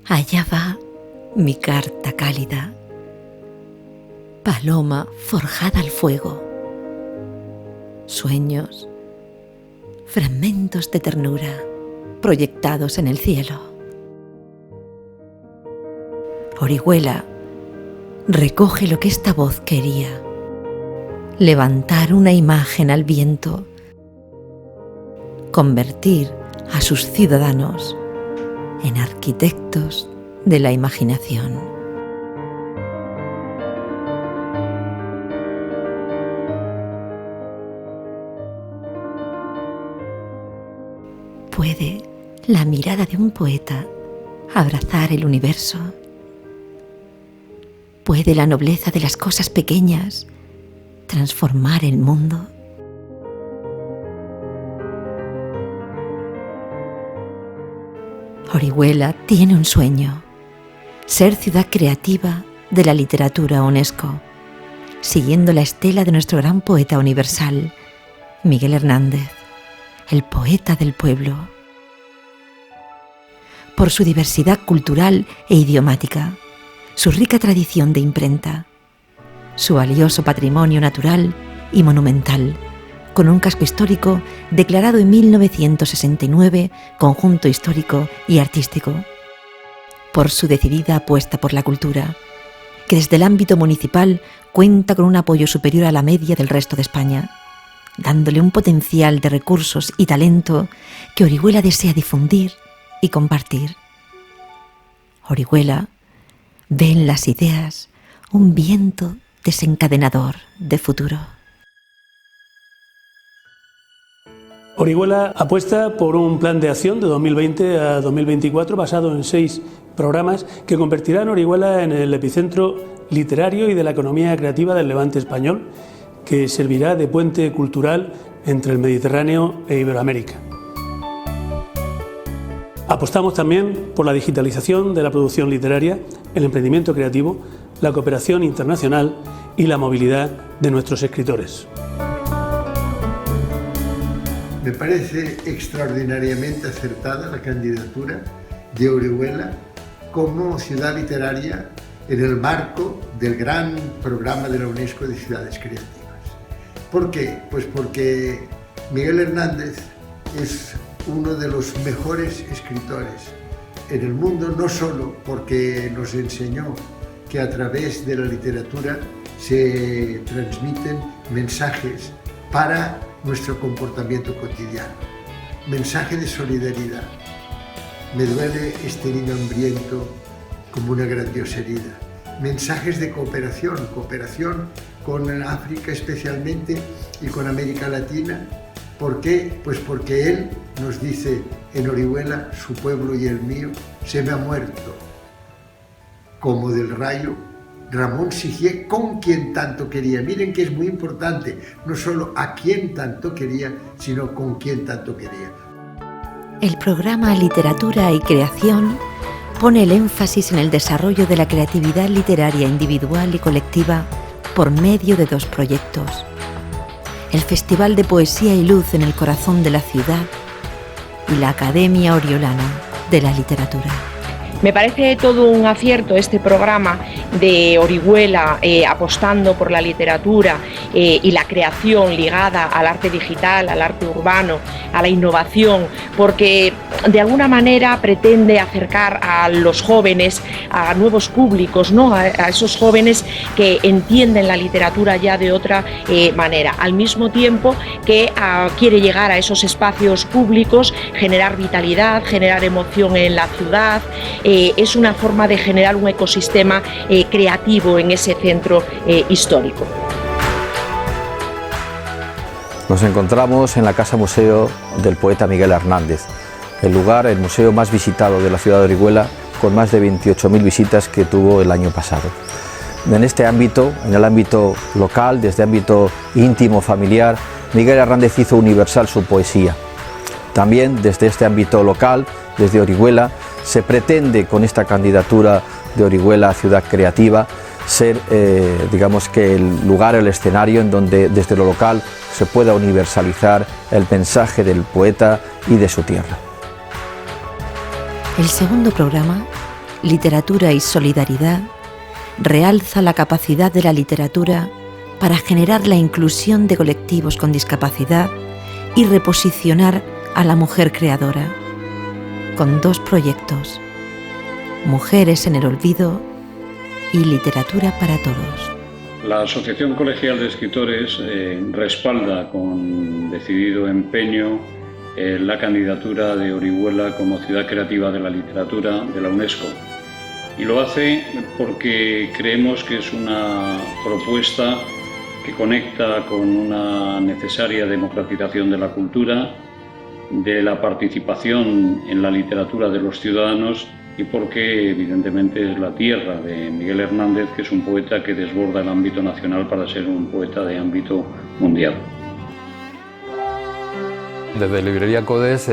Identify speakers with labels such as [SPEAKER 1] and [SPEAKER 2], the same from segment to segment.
[SPEAKER 1] Allá va mi carta cálida, paloma forjada al fuego, sueños, fragmentos de ternura proyectados en el cielo. Orihuela recoge lo que esta voz quería, levantar una imagen al viento, convertir a sus ciudadanos en arquitectos de la imaginación. ¿Puede la mirada de un poeta abrazar el universo? ¿Puede la nobleza de las cosas pequeñas transformar el mundo? Orihuela tiene un sueño: ser ciudad creativa de la literatura UNESCO, siguiendo la estela de nuestro gran poeta universal, Miguel Hernández, el poeta del pueblo. Por su diversidad cultural e idiomática, su rica tradición de imprenta, su valioso patrimonio natural y monumental, con un casco histórico declarado en 1969 Conjunto Histórico y Artístico. Por su decidida apuesta por la cultura, que desde el ámbito municipal cuenta con un apoyo superior a la media del resto de España, dándole un potencial de recursos y talento que Orihuela desea difundir y compartir. Orihuela ve en las ideas un viento desencadenador de futuro.
[SPEAKER 2] Orihuela apuesta por un plan de acción de 2020 a 2024 basado en 6 programas que convertirán Orihuela en el epicentro literario y de la economía creativa del Levante español, que servirá de puente cultural entre el Mediterráneo e Iberoamérica. Apostamos también por la digitalización de la producción literaria, el emprendimiento creativo, la cooperación internacional y la movilidad de nuestros escritores.
[SPEAKER 3] Me parece extraordinariamente acertada la candidatura de Orihuela como ciudad literaria en el marco del gran programa de la UNESCO de ciudades creativas. ¿Por qué? Pues porque Miguel Hernández es uno de los mejores escritores en el mundo, no solo porque nos enseñó que a través de la literatura se transmiten mensajes para nuestro comportamiento cotidiano, mensaje de solidaridad. Me duele este niño hambriento como una grandiosa herida. Mensajes de cooperación con África especialmente y con América Latina. ¿Por qué? Pues porque él nos dice en Orihuela, su pueblo y el mío, se me ha muerto, como del rayo Ramón Sigier, con quien tanto quería. Miren que es muy importante, no solo a quien tanto quería, sino con quien tanto quería.
[SPEAKER 1] El programa Literatura y Creación pone el énfasis en el desarrollo de la creatividad literaria individual y colectiva por medio de 2 proyectos: el Festival de Poesía y Luz en el corazón de la ciudad y la Academia Oriolana de la Literatura.
[SPEAKER 4] Me parece todo un acierto este programa de Orihuela apostando por la literatura y la creación ligada al arte digital, al arte urbano, a la innovación, porque de alguna manera pretende acercar a los jóvenes a nuevos públicos, ¿no? A esos jóvenes que entienden la literatura ya de otra manera, al mismo tiempo que quiere llegar a esos espacios públicos, generar vitalidad, generar emoción en la ciudad. Es una forma de generar un ecosistema creativo en ese centro histórico.
[SPEAKER 5] Nos encontramos en la Casa Museo del poeta Miguel Hernández, el lugar, el museo más visitado de la ciudad de Orihuela, con más de 28.000 visitas que tuvo el año pasado. En este ámbito, en el ámbito local, desde el ámbito íntimo, familiar, Miguel Hernández hizo universal su poesía. También desde este ámbito local, desde Orihuela, se pretende con esta candidatura de Orihuela a ciudad creativa ser, digamos que el lugar, el escenario en donde desde lo local se pueda universalizar el mensaje del poeta y de su tierra.
[SPEAKER 1] El segundo programa, Literatura y solidaridad realza la capacidad de la literatura para generar la inclusión de colectivos con discapacidad y reposicionar a la mujer creadora, con 2 proyectos: Mujeres en el Olvido y Literatura para Todos.
[SPEAKER 6] La Asociación Colegial de Escritores respalda con decidido empeño la candidatura de Orihuela como Ciudad Creativa de la Literatura de la UNESCO. Y lo hace porque creemos que es una propuesta que conecta con una necesaria democratización de la cultura, de la participación en la literatura de los ciudadanos y porque evidentemente es la tierra de Miguel Hernández, que es un poeta que desborda el ámbito nacional para ser un poeta de ámbito mundial.
[SPEAKER 7] Desde Librería Codes,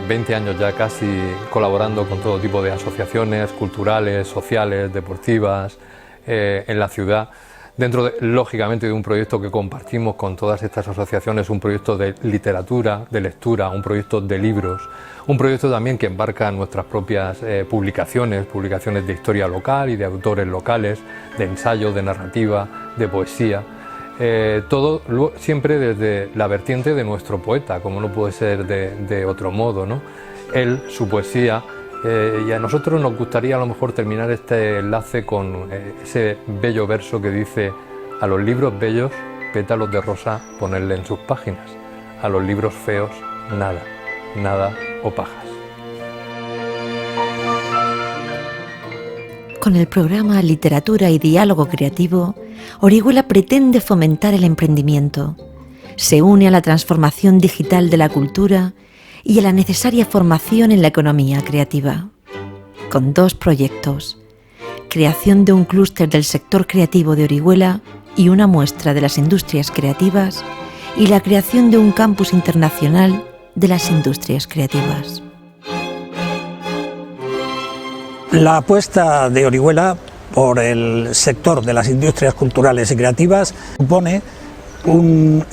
[SPEAKER 7] 20 años ya casi colaborando con todo tipo de asociaciones culturales, sociales, deportivas en la ciudad. Dentro, lógicamente, de un proyecto que compartimos con todas estas asociaciones, un proyecto de literatura, de lectura, un proyecto de libros, un proyecto también que embarca nuestras propias publicaciones de historia local y de autores locales, de ensayo, de narrativa, de poesía. Todo siempre desde la vertiente de nuestro poeta, como no puede ser de otro modo, ¿no? Él, su poesía, y a nosotros nos gustaría a lo mejor terminar este enlace con ese bello verso que dice: a los libros bellos, pétalos de rosa, ponerle en sus páginas; a los libros feos, nada, nada o pajas.
[SPEAKER 1] Con el programa Literatura y Diálogo Creativo, Orihuela pretende fomentar el emprendimiento. Se une a la transformación digital de la cultura y a la necesaria formación en la economía creativa. Con 2 proyectos: creación de un clúster del sector creativo de Orihuela y una muestra de las industrias creativas, y la creación de un campus internacional de las industrias creativas.
[SPEAKER 8] La apuesta de Orihuela por el sector de las industrias culturales y creativas supone un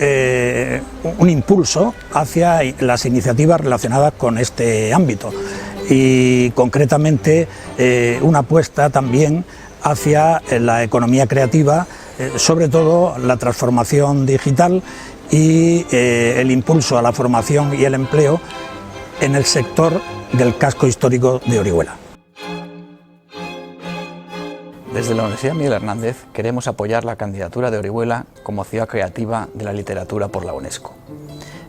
[SPEAKER 8] impulso hacia las iniciativas relacionadas con este ámbito y concretamente una apuesta también hacia la economía creativa, sobre todo la transformación digital y el impulso a la formación y el empleo en el sector del casco histórico de Orihuela.
[SPEAKER 9] Desde la Universidad Miguel Hernández queremos apoyar la candidatura de Orihuela como Ciudad Creativa de la Literatura por la UNESCO.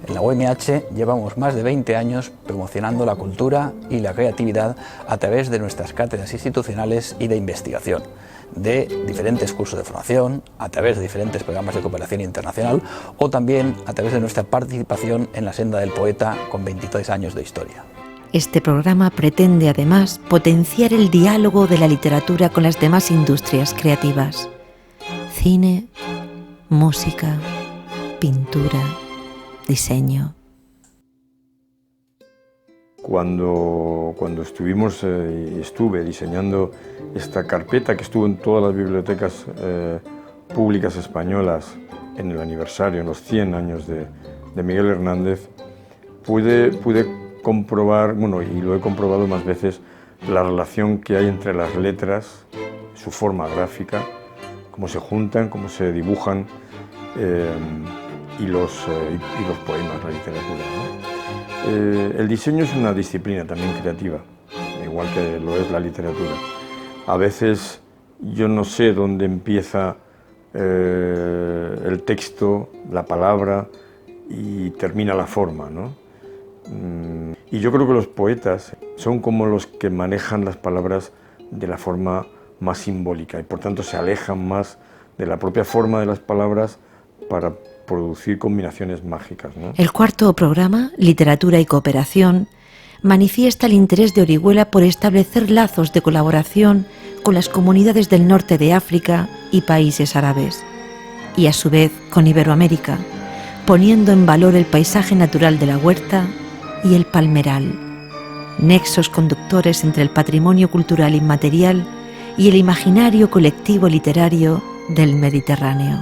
[SPEAKER 9] En la UMH llevamos más de 20 años promocionando la cultura y la creatividad a través de nuestras cátedras institucionales y de investigación, de diferentes cursos de formación, a través de diferentes programas de cooperación internacional o también a través de nuestra participación en la Senda del Poeta con 23 años de historia.
[SPEAKER 1] Este programa pretende además potenciar el diálogo de la literatura con las demás industrias creativas: cine, música, pintura, diseño.
[SPEAKER 10] Cuando estuve diseñando esta carpeta que estuvo en todas las bibliotecas públicas españolas en el aniversario, en los 100 años de Miguel Hernández, pude comprobar, y lo he comprobado más veces, la relación que hay entre las letras, su forma gráfica, cómo se juntan, cómo se dibujan y los poemas, la literatura, ¿no? El diseño es una disciplina también creativa, igual que lo es la literatura. A veces yo no sé dónde empieza el texto, la palabra, y termina la forma, ¿no? Y yo creo que los poetas son como los que manejan las palabras de la forma más simbólica y por tanto se alejan más de la propia forma de las palabras para producir combinaciones mágicas, ¿no?
[SPEAKER 1] El 4º programa, Literatura y Cooperación, manifiesta el interés de Orihuela por establecer lazos de colaboración con las comunidades del norte de África y países árabes, y a su vez con Iberoamérica, poniendo en valor el paisaje natural de la huerta y el palmeral, nexos conductores entre el patrimonio cultural inmaterial y el imaginario colectivo literario del Mediterráneo.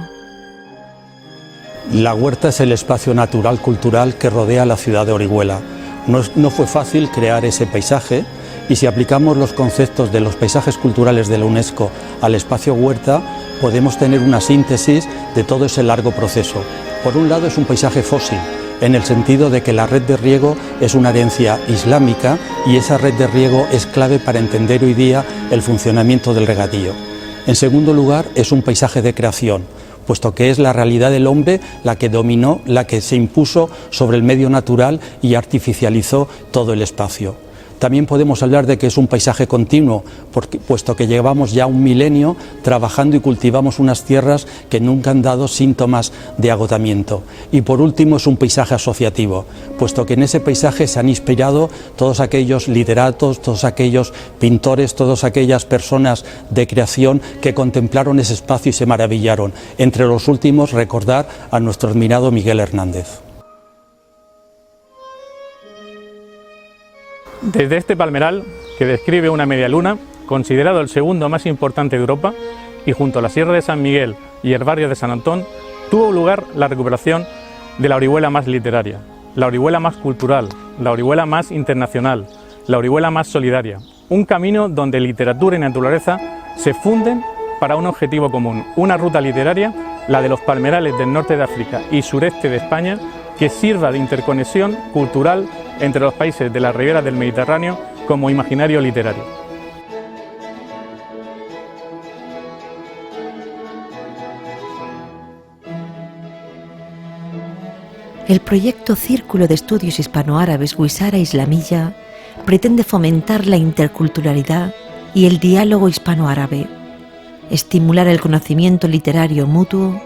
[SPEAKER 8] La huerta es el espacio natural cultural que rodea la ciudad de Orihuela. No fue fácil crear ese paisaje y si aplicamos los conceptos de los paisajes culturales de la UNESCO al espacio huerta, podemos tener una síntesis de todo ese largo proceso. Por un lado, es un paisaje fósil, en el sentido de que la red de riego es una herencia islámica y esa red de riego es clave para entender hoy día el funcionamiento del regadío. En segundo lugar, es un paisaje de creación, puesto que es la realidad del hombre la que dominó, la que se impuso sobre el medio natural y artificializó todo el espacio. También podemos hablar de que es un paisaje continuo, puesto que llevamos ya un milenio trabajando y cultivamos unas tierras que nunca han dado síntomas de agotamiento. Y por último, es un paisaje asociativo, puesto que en ese paisaje se han inspirado todos aquellos literatos, todos aquellos pintores, todas aquellas personas de creación que contemplaron ese espacio y se maravillaron. Entre los últimos, recordar a nuestro admirado Miguel Hernández.
[SPEAKER 11] Desde este palmeral, que describe una media luna, considerado el segundo más importante de Europa, y junto a la Sierra de San Miguel y el barrio de San Antón, tuvo lugar la recuperación de la Orihuela más literaria, la Orihuela más cultural, la Orihuela más internacional, la Orihuela más solidaria. Un camino donde literatura y naturaleza se funden para un objetivo común, una ruta literaria, la de los palmerales del norte de África y sureste de España, que sirva de interconexión cultural entre los países de la ribera del Mediterráneo como imaginario literario.
[SPEAKER 1] El proyecto Círculo de Estudios Hispanoárabes Guisara Islamilla pretende fomentar la interculturalidad y el diálogo hispanoárabe, estimular el conocimiento literario mutuo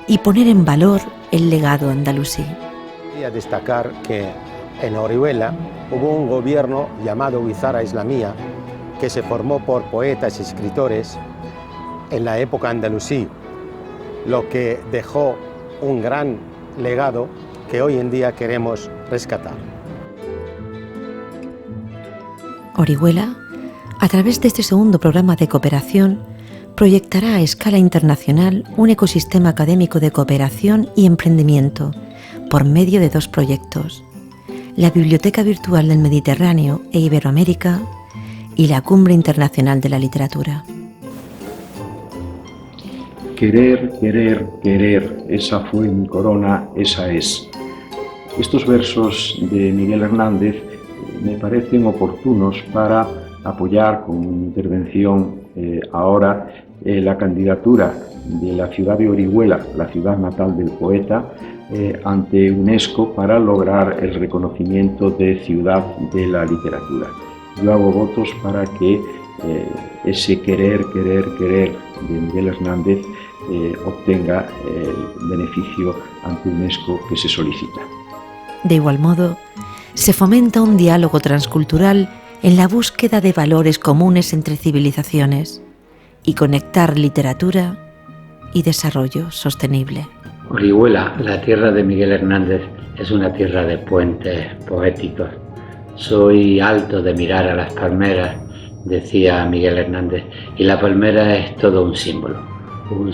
[SPEAKER 1] y poner en valor el legado andalusí.
[SPEAKER 12] Quería destacar que en Orihuela hubo un gobierno llamado Guisara Islamía que se formó por poetas y escritores en la época andalusí, lo que dejó un gran legado que hoy en día queremos rescatar.
[SPEAKER 1] Orihuela, a través de este segundo programa de cooperación, proyectará a escala internacional un ecosistema académico de cooperación y emprendimiento por medio de dos proyectos: la Biblioteca Virtual del Mediterráneo e Iberoamérica y la Cumbre Internacional de la Literatura.
[SPEAKER 13] Querer, querer, querer, esa fue mi corona, esa es. Estos versos de Miguel Hernández me parecen oportunos para apoyar con mi intervención ahora la candidatura de la ciudad de Orihuela, la ciudad natal del poeta, ante UNESCO para lograr el reconocimiento de ciudad de la literatura. Yo hago votos para que ese querer, querer, querer de Miguel Hernández obtenga el beneficio ante UNESCO que se solicita.
[SPEAKER 1] De igual modo, se fomenta un diálogo transcultural en la búsqueda de valores comunes entre civilizaciones y conectar literatura y desarrollo sostenible.
[SPEAKER 14] Orihuela, la tierra de Miguel Hernández, es una tierra de puentes poéticos. Soy alto de mirar a las palmeras, decía Miguel Hernández, y la palmera es todo un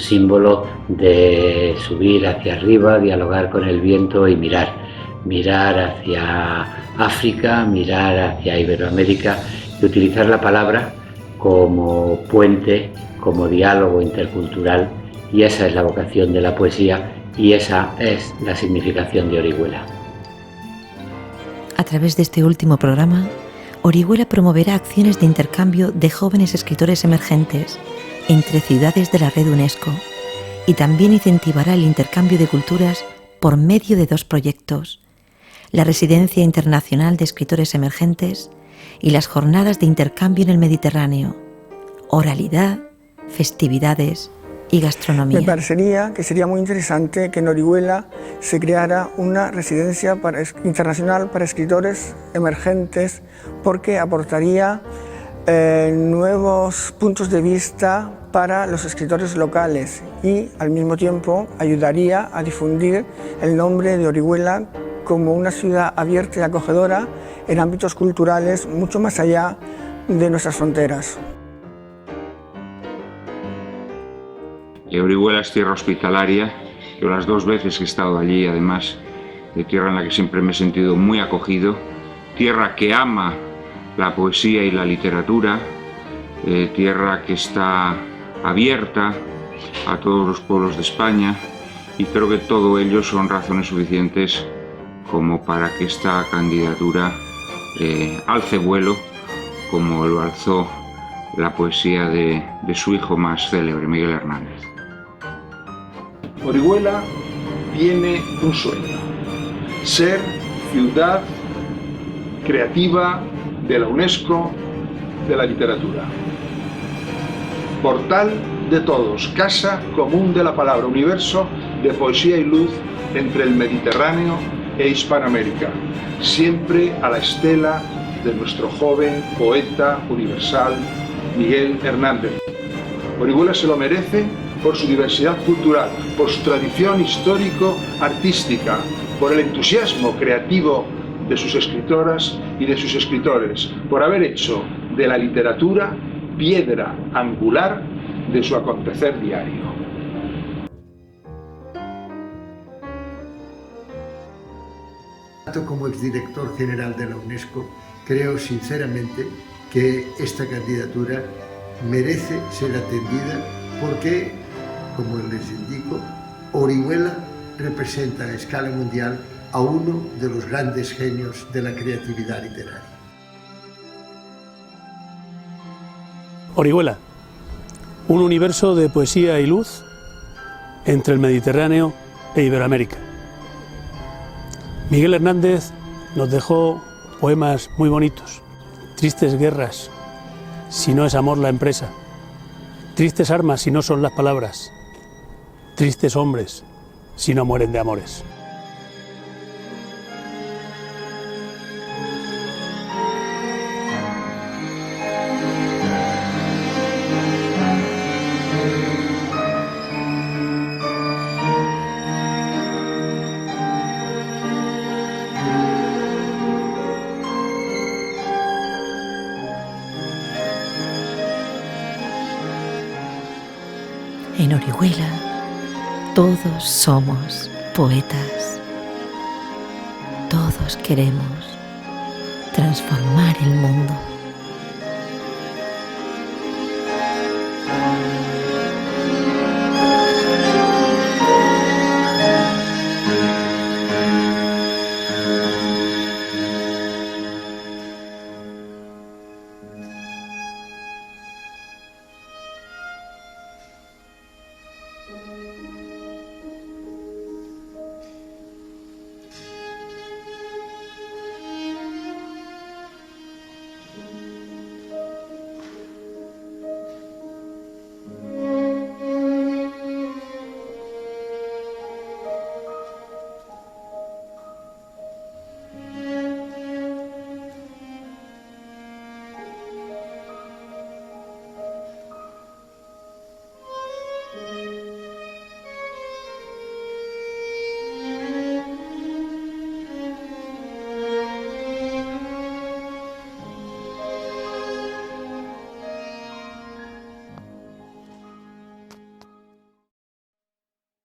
[SPEAKER 14] símbolo de subir hacia arriba, dialogar con el viento y mirar hacia África, mirar hacia Iberoamérica y utilizar la palabra como puente, como diálogo intercultural, y esa es la vocación de la poesía y esa es la significación de Orihuela.
[SPEAKER 1] A través de este último programa, Orihuela promoverá acciones de intercambio de jóvenes escritores emergentes entre ciudades de la red UNESCO y también incentivará el intercambio de culturas por medio de dos proyectos: la Residencia Internacional de Escritores Emergentes y las Jornadas de Intercambio en el Mediterráneo, oralidad, festividades y gastronomía.
[SPEAKER 15] Me parecería que sería muy interesante que en Orihuela se creara una residencia internacional para escritores emergentes, porque aportaría nuevos puntos de vista para los escritores locales y al mismo tiempo ayudaría a difundir el nombre de Orihuela como una ciudad abierta y acogedora en ámbitos culturales mucho más allá de nuestras fronteras.
[SPEAKER 16] Orihuela es tierra hospitalaria. Yo las dos veces que he estado allí, además, de tierra en la que siempre me he sentido muy acogido, tierra que ama la poesía y la literatura, tierra que está abierta a todos los pueblos de España, y creo que todo ello son razones suficientes como para que esta candidatura alce vuelo, como lo alzó la poesía de su hijo más célebre, Miguel Hernández.
[SPEAKER 17] Orihuela tiene un sueño: ser ciudad creativa de la UNESCO de la literatura. Portal de todos, casa común de la palabra, universo de poesía y luz entre el Mediterráneo e Hispanoamérica, siempre a la estela de nuestro joven poeta universal Miguel Hernández. Orihuela se lo merece por su diversidad cultural, por su tradición histórico-artística, por el entusiasmo creativo de sus escritoras y de sus escritores, por haber hecho de la literatura piedra angular de su acontecer diario.
[SPEAKER 3] Como exdirector general de la UNESCO, creo sinceramente que esta candidatura merece ser atendida porque, como les indico, Orihuela representa a escala mundial a uno de los grandes genios de la creatividad literaria.
[SPEAKER 2] Orihuela, un universo de poesía y luz entre el Mediterráneo e Iberoamérica. Miguel Hernández nos dejó poemas muy bonitos: tristes guerras, si no es amor la empresa; tristes armas, si no son las palabras; tristes hombres, si no mueren de amores.
[SPEAKER 1] En Orihuela todos somos poetas. Todos queremos transformar el mundo.